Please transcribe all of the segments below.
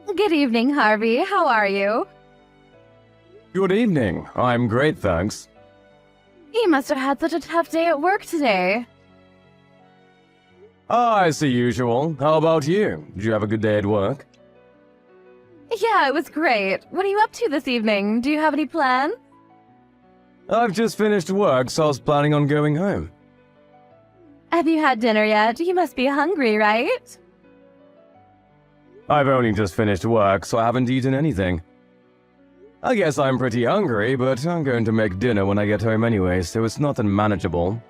Good evening, Harvey. How are you? Good evening. I'm great, thanks. You must have had such a tough day at work today. Ah, it's the usual. How about you? Did you have a good day at work? Yeah, it was great. What are you up to this evening? Do you have any plans? I've just finished work, so I was planning on going home. Have you had dinner yet? You must be hungry, right? I've only just finished work, so I haven't eaten anything. I guess I'm pretty hungry, but I'm going to make dinner when I get home anyway, so it's not unmanageable.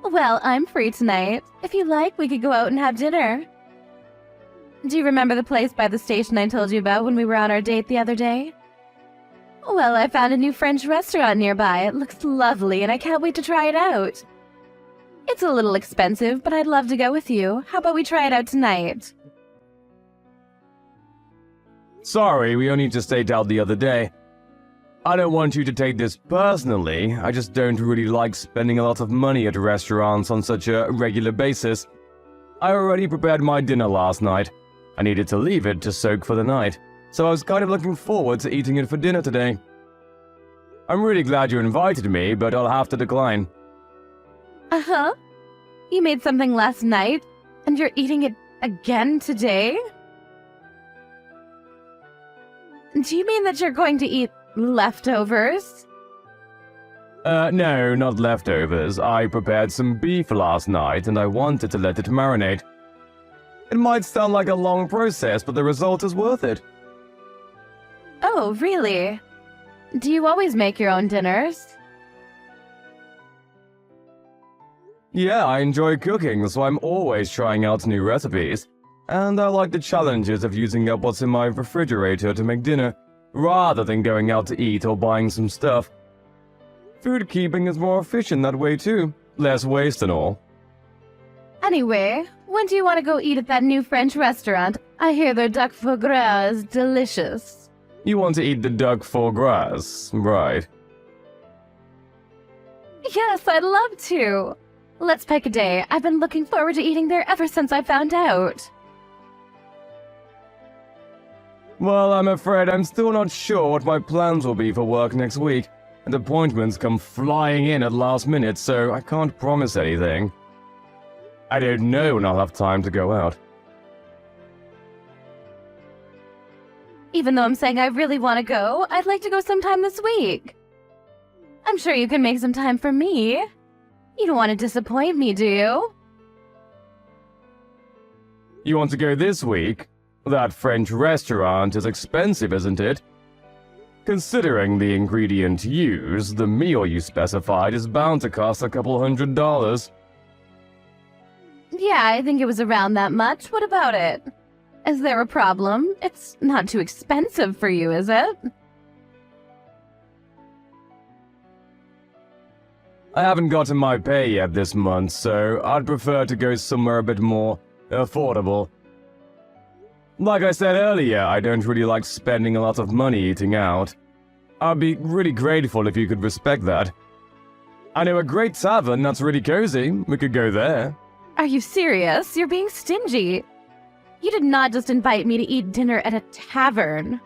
Well, I'm free tonight. If you like, we could go out and have dinner. Do you remember the place by the station I told you about when we were on our date the other day? Well, I found a new French restaurant nearby. It looks lovely, and I can't wait to try it out. It's a little expensive, but I'd love to go with you. How about we try it out tonight? Sorry, we only just ate out the other day. I don't want you to take this personally, I just don't really like spending a lot of money at restaurants on such a regular basis. I already prepared my dinner last night. I needed to leave it to soak for the night, so I was kind of looking forward to eating it for dinner today. I'm really glad you invited me, but I'll have to decline. Uh-huh. You made something last night, and you're eating it again today? Do you mean that you're going to eat leftovers? No, not leftovers. I prepared some beef last night, and I wanted to let it marinate. It might sound like a long process, but the result is worth it. Oh, really? Do you always make your own dinners? Yeah, I enjoy cooking, so I'm always trying out new recipes. And I like the challenges of using up what's in my refrigerator to make dinner, rather than going out to eat or buying some stuff. Food keeping is more efficient that way too, less waste and all. Anyway, when do you want to go eat at that new French restaurant? I hear their duck foie gras is delicious. You want to eat the duck foie gras, right? Yes, I'd love to. Let's pick a day. I've been looking forward to eating there ever since I found out. Well, I'm afraid I'm still not sure what my plans will be for work next week, and appointments come flying in at last minute, so I can't promise anything. I don't know when I'll have time to go out. Even though I'm saying I really want to go, I'd like to go sometime this week. I'm sure you can make some time for me. You don't want to disappoint me, do you? You want to go this week? That French restaurant is expensive, isn't it? Considering the ingredient used, the meal you specified is bound to cost a couple $100. Yeah, I think it was around that much. What about it? Is there a problem? It's not too expensive for you, is it? I haven't gotten my pay yet this month, so I'd prefer to go somewhere a bit more affordable. Like I said earlier, I don't really like spending a lot of money eating out. I'd be really grateful if you could respect that. I know a great tavern that's really cozy. We could go there. Are you serious? You're being stingy. You did not just invite me to eat dinner at a tavern.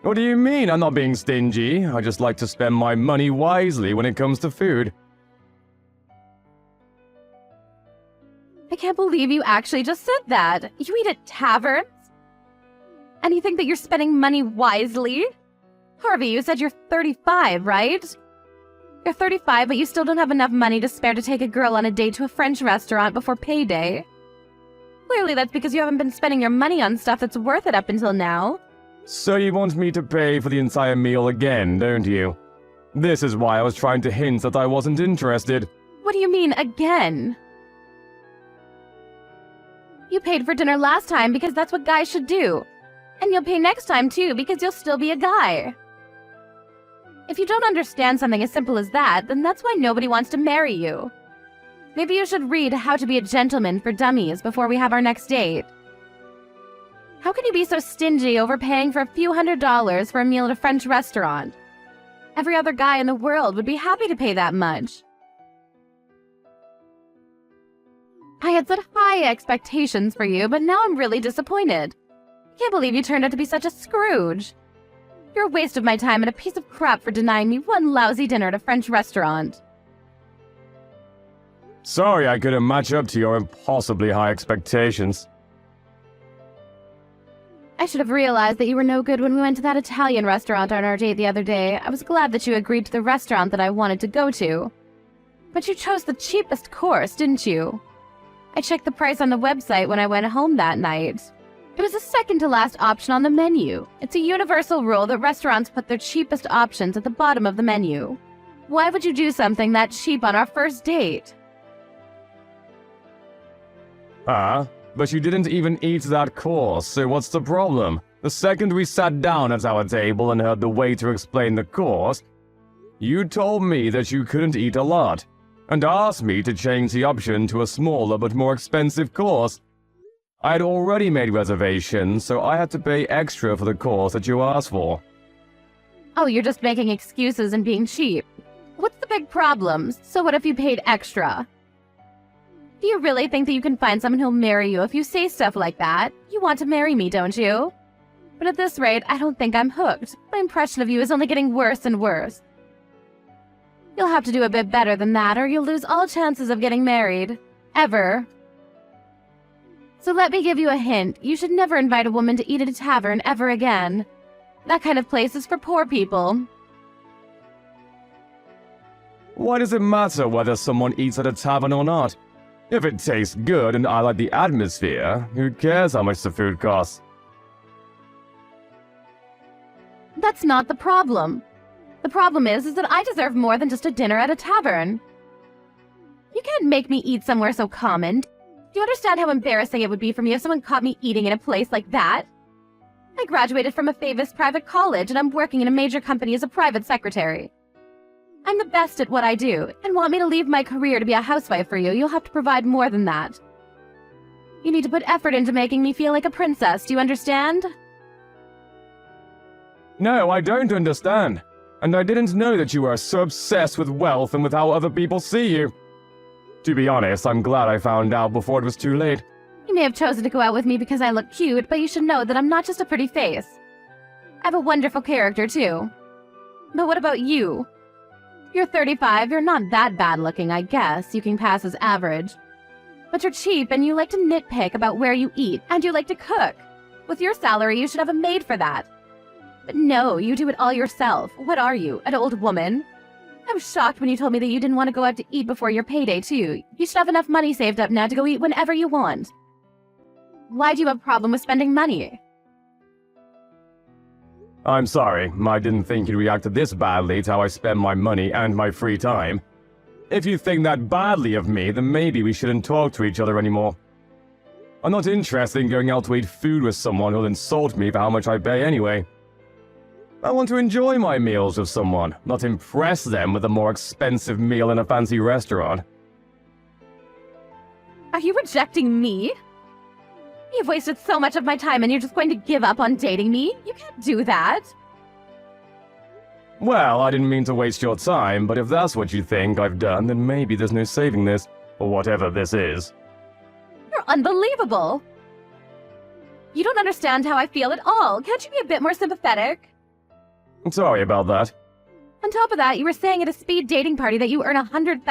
What do you mean I'm not being stingy? I just like to spend my money wisely when it comes to food. I can't believe you actually just said that. You eat at taverns? And you think that you're spending money wisely? Harvey, you said you're 35, right? You're 35, but you still don't have enough money to spare to take a girl on a date to a French restaurant before payday. Clearly that's because you haven't been spending your money on stuff that's worth it up until now. So you want me to pay for the entire meal again, don't you? This is why I was trying to hint that I wasn't interested. What do you mean, again? You paid for dinner last time because that's what guys should do. And you'll pay next time too because you'll still be a guy. If you don't understand something as simple as that, then that's why nobody wants to marry you. Maybe you should read How to Be a Gentleman for Dummies before we have our next date. How can you be so stingy overpaying for a few $100s for a meal at a French restaurant? Every other guy in the world would be happy to pay that much. I had set high expectations for you, but now I'm really disappointed. I can't believe you turned out to be such a Scrooge. You're a waste of my time and a piece of crap for denying me one lousy dinner at a French restaurant. Sorry I couldn't match up to your impossibly high expectations. I should have realized that you were no good when we went to that Italian restaurant on our date the other day. I was glad that you agreed to the restaurant that I wanted to go to. But you chose the cheapest course, didn't you? I checked the price on the website when I went home that night. It was the second to last option on the menu. It's a universal rule that restaurants put their cheapest options at the bottom of the menu. Why would you do something that cheap on our first date? But you didn't even eat that course, so what's the problem? The second we sat down at our table and heard the waiter explain the course, you told me that you couldn't eat a lot, and asked me to change the option to a smaller but more expensive course. I had already made reservations, so I had to pay extra for the course that you asked for. Oh, you're just making excuses and being cheap. What's the big problem? So what if you paid extra? Do you really think that you can find someone who'll marry you if you say stuff like that? You want to marry me, don't you? But at this rate, I don't think I'm hooked. My impression of you is only getting worse and worse. You'll have to do a bit better than that, or you'll lose all chances of getting married. Ever. So let me give you a hint. You should never invite a woman to eat at a tavern ever again. That kind of place is for poor people. Why does it matter whether someone eats at a tavern or not? If it tastes good and I like the atmosphere, who cares how much the food costs? That's not the problem. The problem is that I deserve more than just a dinner at a tavern. You can't make me eat somewhere so common. Do you understand how embarrassing it would be for me if someone caught me eating in a place like that? I graduated from a famous private college and I'm working in a major company as a private secretary. I'm the best at what I do, and want me to leave my career to be a housewife for you, you'll have to provide more than that. You need to put effort into making me feel like a princess, do you understand? No, I don't understand. And I didn't know that you were so obsessed with wealth and with how other people see you. To be honest, I'm glad I found out before it was too late. You may have chosen to go out with me because I look cute, but you should know that I'm not just a pretty face. I have a wonderful character, too. But what about you? You're 35, you're not that bad looking, I guess. You can pass as average. But you're cheap and you like to nitpick about where you eat, and you like to cook. With your salary, you should have a maid for that. But no, you do it all yourself. What are you, an old woman? I was shocked when you told me that you didn't want to go out to eat before your payday, too. You should have enough money saved up now to go eat whenever you want. Why do you have a problem with spending money? I'm sorry, I didn't think you'd react this badly to how I spend my money and my free time. If you think that badly of me, then maybe we shouldn't talk to each other anymore. I'm not interested in going out to eat food with someone who'll insult me for how much I pay anyway. I want to enjoy my meals with someone, not impress them with a more expensive meal in a fancy restaurant. Are you rejecting me? You've wasted so much of my time and you're just going to give up on dating me? You can't do that. Well, I didn't mean to waste your time, but if that's what you think I've done, then maybe there's no saving this, or whatever this is. You're unbelievable. You don't understand how I feel at all. Can't you be a bit more sympathetic? Sorry about that. On top of that, you were saying at a speed dating party that you earn $100,000.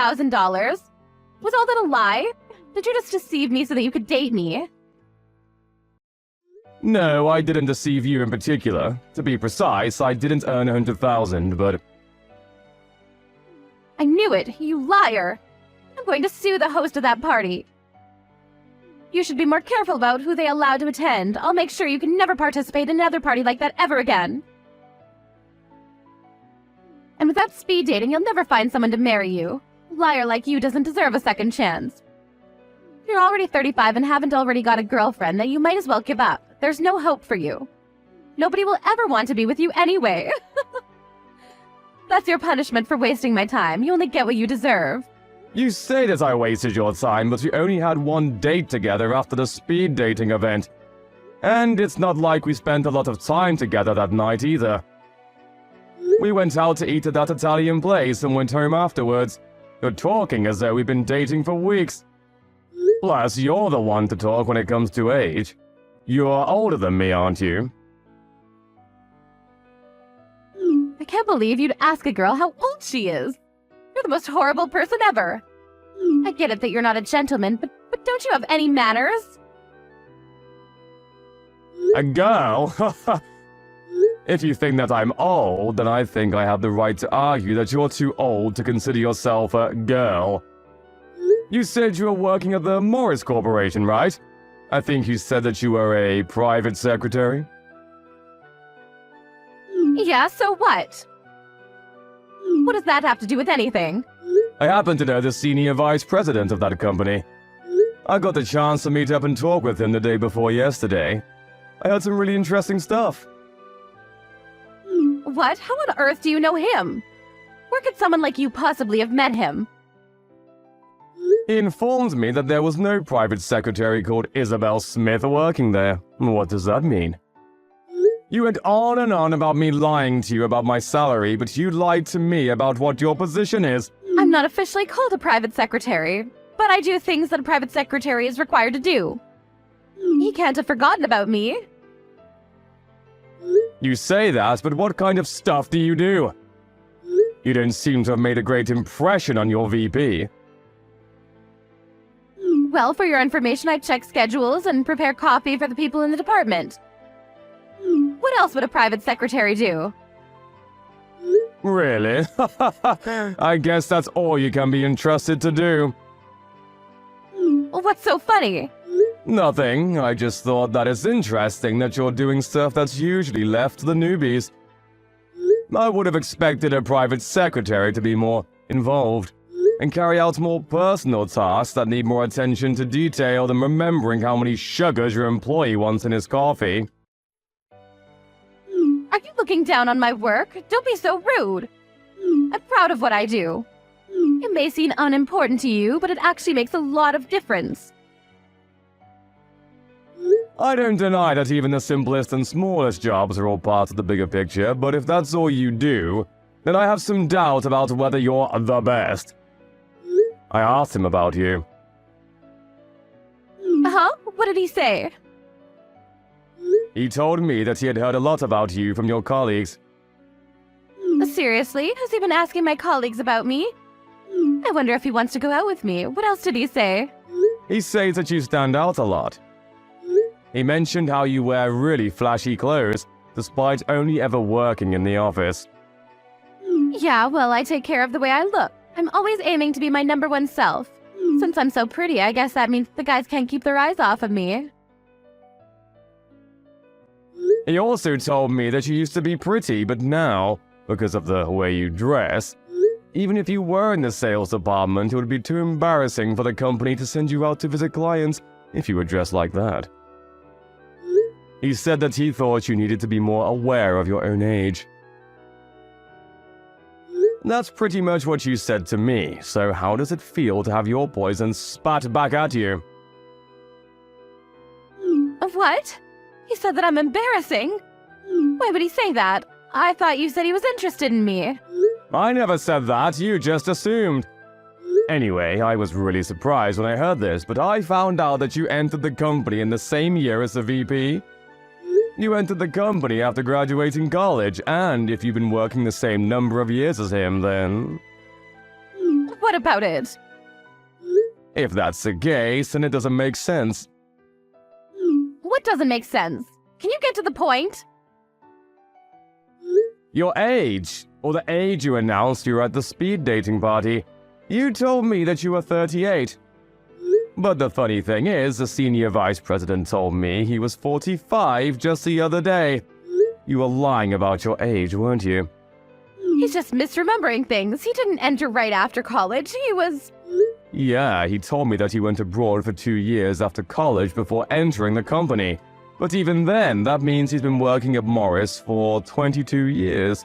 Was all that a lie? Did you just deceive me so that you could date me? No, I didn't deceive you in particular. To be precise, I didn't earn 100,000, but... I knew it, you liar! I'm going to sue the host of that party. You should be more careful about who they allow to attend. I'll make sure you can never participate in another party like that ever again. And without speed dating, you'll never find someone to marry you. A liar like you doesn't deserve a second chance. You're already 35 and haven't already got a girlfriend, then you might as well give up. There's no hope for you. Nobody will ever want to be with you anyway. That's your punishment for wasting my time. You only get what you deserve. You say that I wasted your time, but we only had one date together after the speed dating event. And it's not like we spent a lot of time together that night either. We went out to eat at that Italian place and went home afterwards. You're talking as though we've been dating for weeks. Plus, you're the one to talk when it comes to age. You're older than me, aren't you? I can't believe you'd ask a girl how old she is. You're the most horrible person ever. I get it that you're not a gentleman, but don't you have any manners? A girl? If you think that I'm old, then I think I have the right to argue that you're too old to consider yourself a girl. You said you were working at the Morris Corporation, right? I think you said that you were a private secretary. Yeah, so what? What does that have to do with anything? I happen to know the senior vice president of that company. I got the chance to meet up and talk with him the day before yesterday. I heard some really interesting stuff. What? How on earth do you know him? Where could someone like you possibly have met him? He informed me that there was no private secretary called Isabel Smith working there. What does that mean? You went on and on about me lying to you about my salary, but you lied to me about what your position is. I'm not officially called a private secretary, but I do things that a private secretary is required to do. He can't have forgotten about me. You say that, but what kind of stuff do you do? You don't seem to have made a great impression on your VP. Well, for your information, I check schedules and prepare coffee for the people in the department. What else would a private secretary do? Really? I guess that's all you can be entrusted to do. What's so funny? Nothing. I just thought that it's interesting that you're doing stuff that's usually left to the newbies. I would have expected a private secretary to be more involved and carry out more personal tasks that need more attention to detail than remembering how many sugars your employee wants in his coffee. Are you looking down on my work? Don't be so rude. I'm proud of what I do. It may seem unimportant to you, but it actually makes a lot of difference. I don't deny that even the simplest and smallest jobs are all part of the bigger picture, but if that's all you do, then I have some doubt about whether you're the best. I asked him about you. Huh? What did he say? He told me that he had heard a lot about you from your colleagues. Seriously? Has he been asking my colleagues about me? I wonder if he wants to go out with me. What else did he say? He says that you stand out a lot. He mentioned how you wear really flashy clothes, despite only ever working in the office. Yeah, well, I take care of the way I look. I'm always aiming to be my number one self. Since I'm so pretty, I guess that means the guys can't keep their eyes off of me. He also told me that you used to be pretty, but now, because of the way you dress, even if you were in the sales department, it would be too embarrassing for the company to send you out to visit clients if you were dressed like that. He said that he thought you needed to be more aware of your own age. That's pretty much what you said to me, so how does it feel to have your poison spat back at you? What? He said that I'm embarrassing? Why would he say that? I thought you said he was interested in me. I never said that, you just assumed. Anyway, I was really surprised when I heard this, but I found out that you entered the company in the same year as the VP. You entered the company after graduating college, and if you've been working the same number of years as him, then... What about it? If that's the case, then it doesn't make sense. What doesn't make sense? Can you get to the point? Your age, or the age you announced you were at the speed dating party. You told me that you were 38. But the funny thing is, the senior vice president told me he was 45 just the other day. You were lying about your age, weren't you? He's just misremembering things. He didn't enter right after college. He was... Yeah, he told me that he went abroad for 2 years after college before entering the company. But even then, that means he's been working at Morris for 22 years.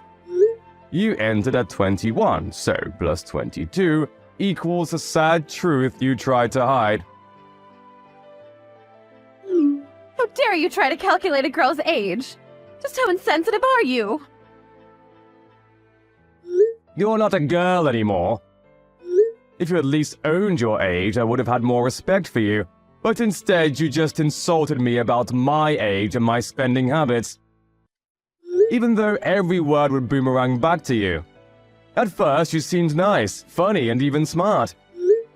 You entered at 21, so plus 22 equals the sad truth you tried to hide. How dare you try to calculate a girl's age? Just how insensitive are you? You're not a girl anymore. If you at least owned your age, I would have had more respect for you. But instead, you just insulted me about my age and my spending habits. Even though every word would boomerang back to you. At first, you seemed nice, funny, and even smart.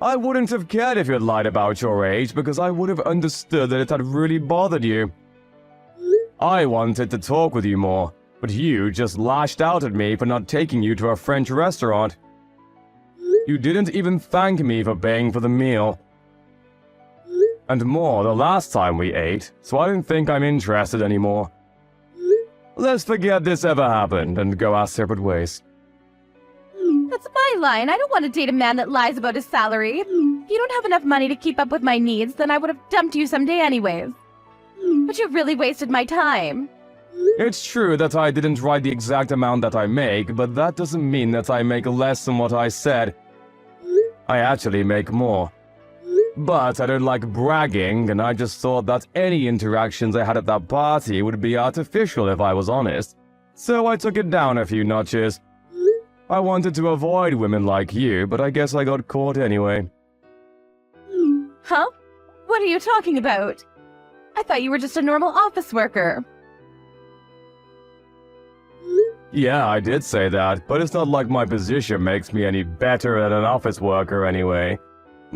I wouldn't have cared if you had lied about your age because I would have understood that it had really bothered you. I wanted to talk with you more, but you just lashed out at me for not taking you to a French restaurant. You didn't even thank me for paying for the meal. And more the last time we ate, so I don't think I'm interested anymore. Let's forget this ever happened and go our separate ways. That's my line. I don't want to date a man that lies about his salary. If you don't have enough money to keep up with my needs, then I would have dumped you someday anyways. But you've really wasted my time. It's true that I didn't write the exact amount that I make, but that doesn't mean that I make less than what I said. I actually make more. But I don't like bragging, and I just thought that any interactions I had at that party would be artificial if I was honest. So I took it down a few notches. I wanted to avoid women like you, but I guess I got caught anyway. Huh? What are you talking about? I thought you were just a normal office worker. Yeah, I did say that, but it's not like my position makes me any better than an office worker anyway.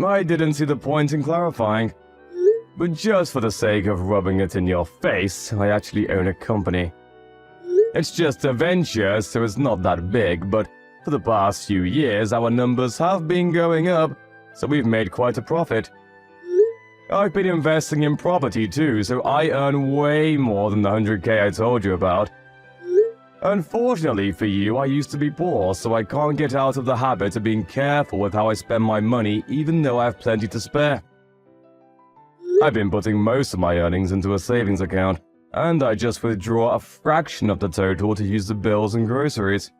I didn't see the point in clarifying. But just for the sake of rubbing it in your face, I actually own a company. It's just a venture, so it's not that big, but for the past few years our numbers have been going up, so we've made quite a profit. I've been investing in property too, so I earn way more than the 100k I told you about. Unfortunately for you, I used to be poor, so I can't get out of the habit of being careful with how I spend my money, even though I have plenty to spare. I've been putting most of my earnings into a savings account, and I just withdraw a fraction of the total to use the bills and groceries.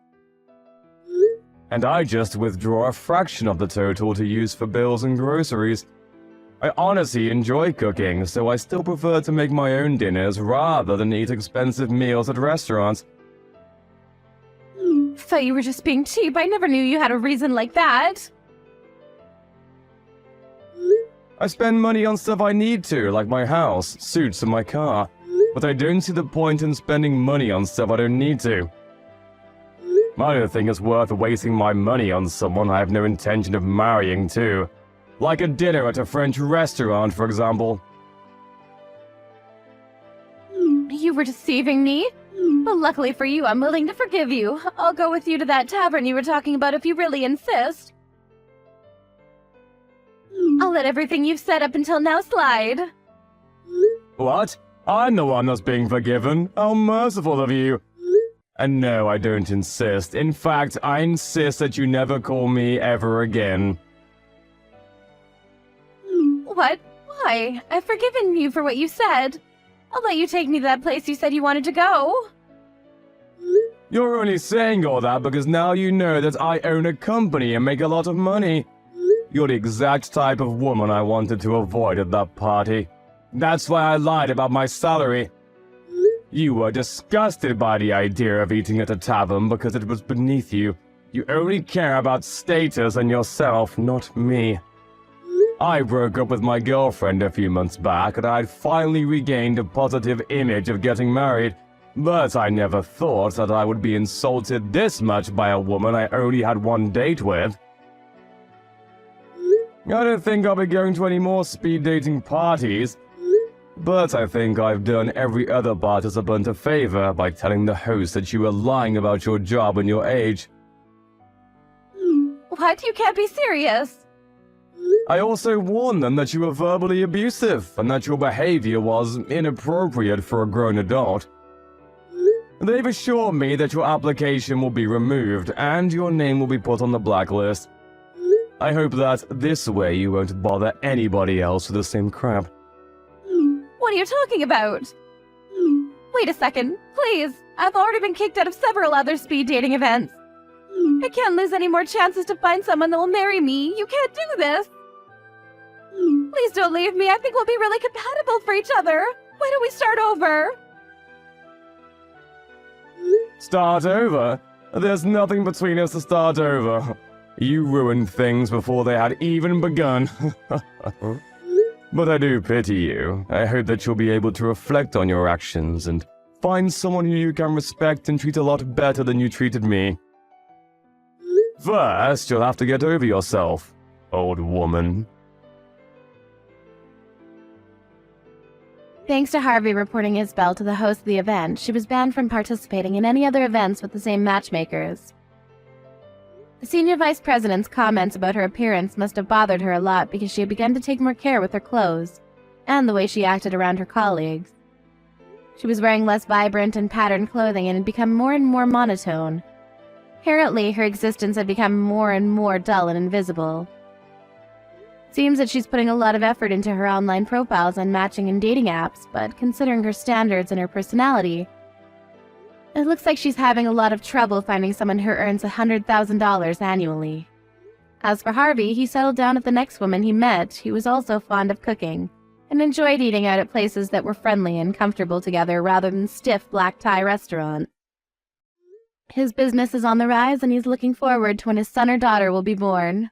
And I just withdraw a fraction of the total to use for bills and groceries. I honestly enjoy cooking, so I still prefer to make my own dinners rather than eat expensive meals at restaurants. Thought you were just being cheap. I never knew you had a reason like that. I spend money on stuff I need to, like my house, suits, and my car. But I don't see the point in spending money on stuff I don't need to. I don't think it's worth wasting my money on someone I have no intention of marrying too. Like a dinner at a French restaurant, for example. You were deceiving me? But luckily for you, I'm willing to forgive you. I'll go with you to that tavern you were talking about if you really insist. I'll let everything you've said up until now slide. What? I'm the one that's being forgiven? How merciful of you. And no, I don't insist. In fact, I insist that you never call me ever again. What? Why? I've forgiven you for what you said. I'll let you take me to that place you said you wanted to go. You're only saying all that because now you know that I own a company and make a lot of money. You're the exact type of woman I wanted to avoid at that party. That's why I lied about my salary. You were disgusted by the idea of eating at a tavern because it was beneath you. You only care about status and yourself, not me. I broke up with my girlfriend a few months back and I'd finally regained a positive image of getting married. But I never thought that I would be insulted this much by a woman I only had one date with. I don't think I'll be going to any more speed dating parties. But I think I've done every other participant a favor by telling the host that you were lying about your job and your age. What? You can't be serious. I also warned them that you were verbally abusive and that your behavior was inappropriate for a grown adult. They've assured me that your application will be removed and your name will be put on the blacklist. I hope that this way you won't bother anybody else with the same crap. What are you talking about? Wait a second, please. I've already been kicked out of several other speed dating events. I can't lose any more chances to find someone that will marry me. You can't do this. Please don't leave me. I think we'll be really compatible for each other. Why don't we start over? Start over? There's nothing between us to start over. You ruined things before they had even begun. But I do pity you. I hope that you'll be able to reflect on your actions and find someone who you can respect and treat a lot better than you treated me. First, you'll have to get over yourself, old woman. Thanks to Harvey reporting Isabel to the host of the event, she was banned from participating in any other events with the same matchmakers. The senior vice president's comments about her appearance must have bothered her a lot because she had begun to take more care with her clothes, and the way she acted around her colleagues. She was wearing less vibrant and patterned clothing and had become more and more monotone. Apparently, her existence had become more and more dull and invisible. Seems that she's putting a lot of effort into her online profiles on matching and dating apps, but considering her standards and her personality, it looks like she's having a lot of trouble finding someone who earns $100,000 annually. As for Harvey, he settled down with the next woman he met, who was also fond of cooking, and enjoyed eating out at places that were friendly and comfortable together rather than stiff black-tie restaurants. His business is on the rise, and he's looking forward to when his son or daughter will be born.